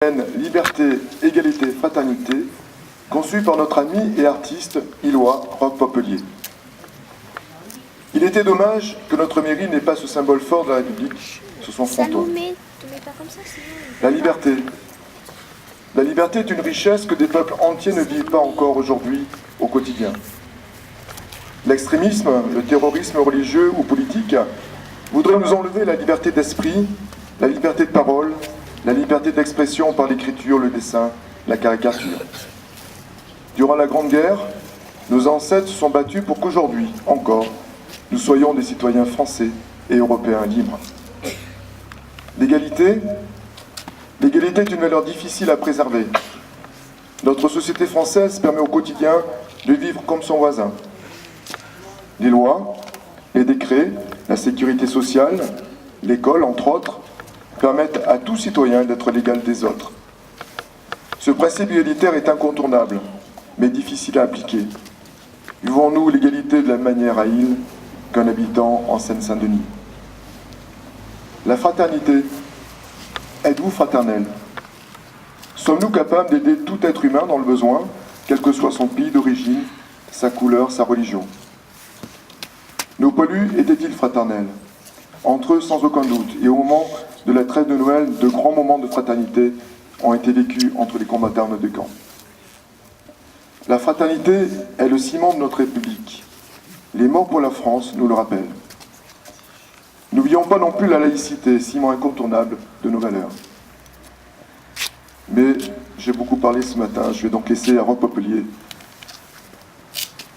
européenne Liberté, Égalité, Fraternité, conçue par notre ami et artiste illois Roch Popelier. Il était dommage que notre mairie n'ait pas ce symbole fort de la République sur son fronton. La liberté. La liberté est une richesse que des peuples entiers ne vivent pas encore aujourd'hui au quotidien. L'extrémisme, le terrorisme religieux ou politique voudraient nous enlever la liberté d'esprit, la liberté de parole, la liberté d'expression par l'écriture, le dessin, la caricature. Durant la Grande Guerre, nos ancêtres se sont battus pour qu'aujourd'hui, encore, nous soyons des citoyens français et européens libres. L'égalité est une valeur difficile à préserver. Notre société française permet au quotidien de vivre comme son voisin. Les lois, les décrets, la sécurité sociale, l'école, entre autres, permettent à tout citoyen d'être l'égal des autres. Ce principe égalitaire est incontournable, mais difficile à appliquer. Vivons-nous l'égalité de la même manière à Île qu'un habitant en Seine-Saint-Denis? La fraternité. Êtes-vous fraternel? Sommes-nous capables d'aider tout être humain dans le besoin, quel que soit son pays d'origine, sa couleur, sa religion? Nos poilus étaient-ils fraternels? Entre eux, sans aucun doute, et au moment de la trêve de Noël, de grands moments de fraternité ont été vécus entre les combattants de deux camps. La fraternité est le ciment de notre République. Les morts pour la France nous le rappellent. N'oublions pas non plus la laïcité, ciment incontournable de nos valeurs. Mais j'ai beaucoup parlé ce matin, je vais donc laisser à Roch Popelier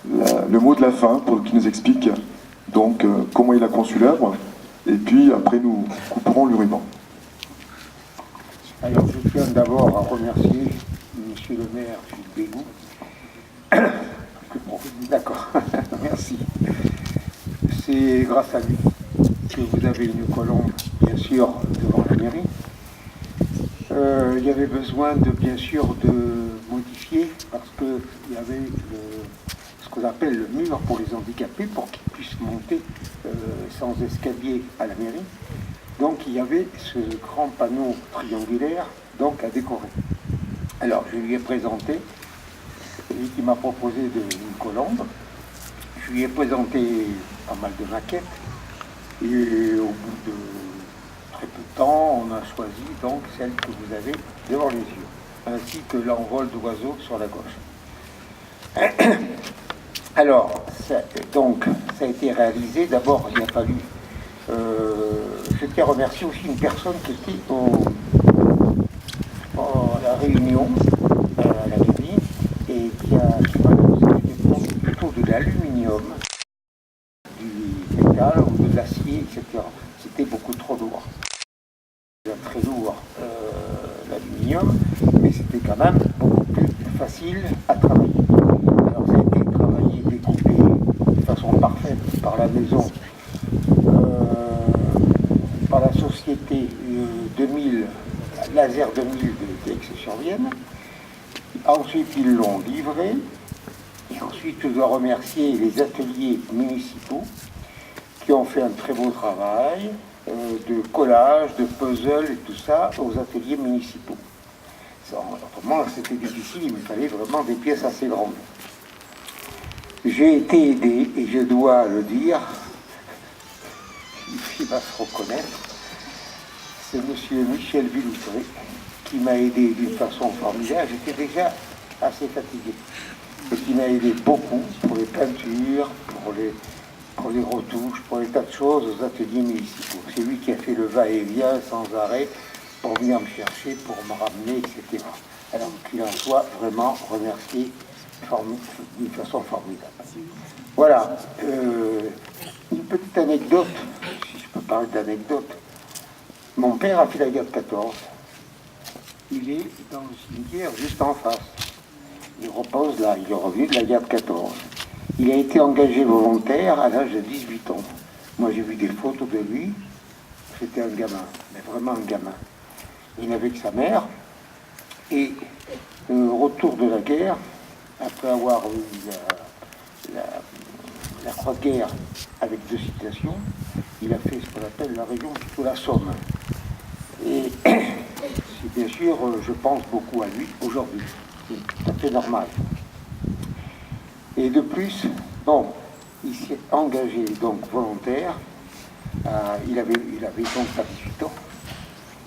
le mot de la fin pour qu'il nous explique donc comment il a conçu l'œuvre, et puis après nous couperons le ruban. Alors je tiens d'abord à remercier Monsieur le maire Philippe Bégou. D'accord, merci. C'est grâce à lui que vous avez une colombe, bien sûr, devant la mairie. Il y avait besoin bien sûr de modifier, parce qu'il y avait ce qu'on appelle le mur pour les handicapés, pour qu'ils puissent monter sans escalier à la mairie. Donc il y avait ce grand panneau triangulaire donc à décorer. Alors je lui ai présenté, c'est lui qui m'a proposé une colombe. Je lui ai présenté pas mal de maquettes, et au bout de très peu de temps, on a choisi donc celle que vous avez devant les yeux, ainsi que l'envol d'oiseaux sur la gauche. Alors, ça a été réalisé. D'abord, il a fallu... je tiens à remercier aussi une personne qui était à la réunion, à la mairie, et qui m'a donné plutôt de l'aluminium, du métal ou de l'acier, etc. C'était beaucoup trop lourd. Très lourd l'aluminium, mais c'était quand même beaucoup plus facile à travailler. Alors ça a été travaillé, découpé de façon parfaite par la maison, par la société 2000, Laser 2000 de Aix-sur-Vienne. Ensuite ils l'ont livré, et ensuite je dois remercier les ateliers municipaux qui ont fait un très beau travail de collage, de puzzle et tout ça aux ateliers municipaux. Autrement, c'était difficile, il me fallait vraiment des pièces assez grandes. J'ai été aidé, et je dois le dire, il va se reconnaître, c'est M. Michel Villoutré qui m'a aidé d'une façon formidable. J'étais déjà assez fatigué, et qui m'a aidé beaucoup pour les peintures, pour les retouches, pour les tas de choses aux ateliers municipaux. C'est lui qui a fait le va-et-vient sans arrêt pour venir me chercher, pour me ramener, etc. Alors qu'il en soit vraiment remercié d'une façon formidable. Voilà. Une petite anecdote, si je peux parler d'anecdote. Mon père a fait la guerre de 14. Il est dans le cimetière juste en face. Il repose là, il est revenu de la guerre de 14. Il a été engagé volontaire à l'âge de 18 ans. Moi, j'ai vu des photos de lui. C'était un gamin, mais vraiment un gamin. Il n'avait que sa mère. Et au retour de la guerre, après avoir eu la croix de guerre avec 2 citations, il a fait ce qu'on appelle la région plutôt la Somme. Et c'est bien sûr, je pense beaucoup à lui aujourd'hui. C'est tout à fait normal. Et de plus, bon, il s'est engagé donc volontaire. Il avait donc pas 18 ans.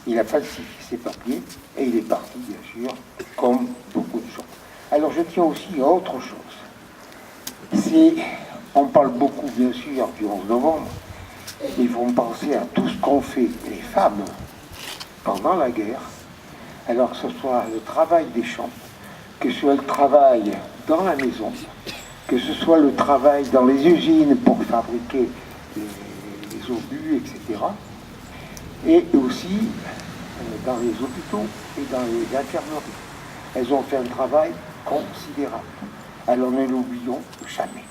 Il a falsifié ses papiers et il est parti, bien sûr, comme beaucoup de gens. Alors je tiens aussi à autre chose. On parle beaucoup, bien sûr, du 11 novembre. Il faut penser à tout ce qu'ont fait les femmes pendant la guerre. Alors que ce soit le travail des champs, que ce soit le travail dans la maison, que ce soit le travail dans les usines pour fabriquer les obus, etc. Et aussi dans les hôpitaux et dans les infirmeries. Elles ont fait un travail considérable. Alors ne l'oublions jamais.